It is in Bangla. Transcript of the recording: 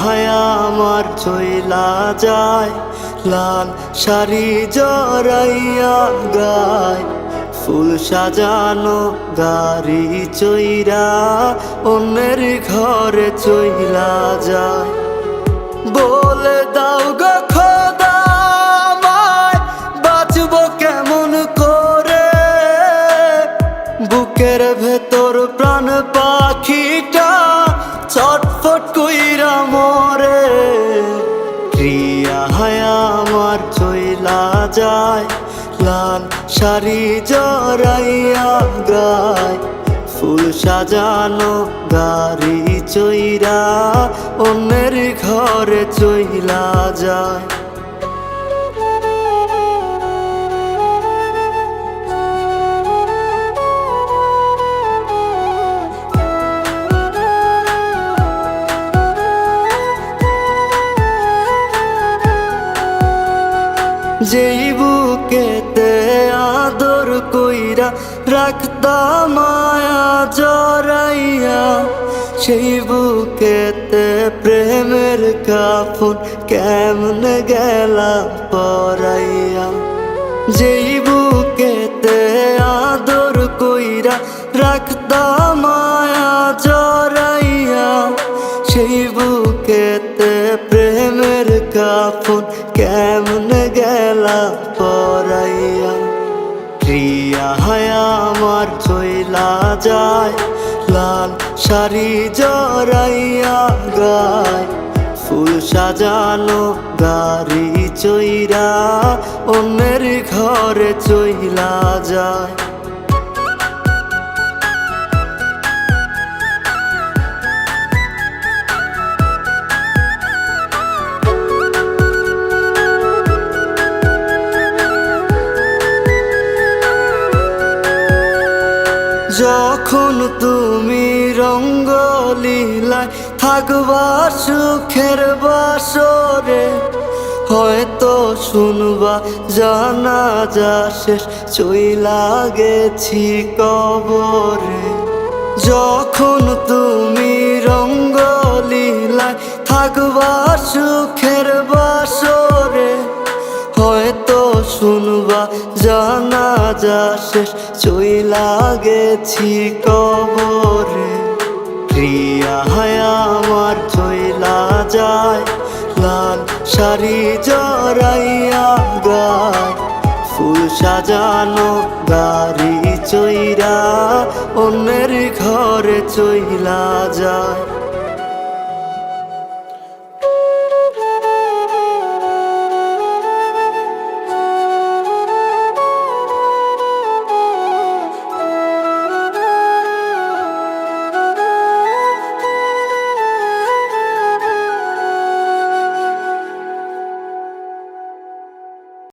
হায়া আমার চইলা যায়, লাল শাড়ি জড়াইয়া গায়, ফুল সাজানো গাড়ি চইরা অন্যের ঘরে চইলা যায়। বলে দাও গো খোদা আমায় বাঁচবো কেমন করে, বুকের ভেতর প্রাণ পাখিটা ছটফট কইরা মরে। প্রিয়া হায়া আমার চইলা যায়, লাল শাড়ি জড়াইয়া গায়, ফুল সাজানো গাড়ি চইরা অন্যের ঘরে চইলা যায়। যেই বুকেতে আদর কইরা রাখতাম মায়া জড়াইয়া, সেই বুকেতে প্রেমের কাফন কেমনে গেলাম পরাইয়া। যেই বুকেতে আদর কইরা রাখতাম মায়া জড়াইয়া, সেই বুকেতে প্রেমের কাফন কেমনে গেলাম পরাইয়া। প্রিয়া হায়া আমার চইলা যায়, লাল শাড়ি জড়াইয়া গায়, ফুল সাজানো গাড়ি চইরা অন্যের ঘরে চইলা যায়। যখন তুমি রঙ্গলীলায় থাকবা সুখের বাসরে, হয়তো শুনবা জানাজা শেষ চইলা গেছি কবরে। যখন তুমি রঙ্গলীলায় থাকবা সুখের বাসরে, হয়তো শুনবা জানাজা শেষ চইলা গেছি কবরে। প্রিয়া হায়া আমার চইলা যায়, লাল শাড়ি জড়াইয়া গায়, ফুল সাজানো গাড়ি চইরা অন্যের ঘরে চইলা যায়।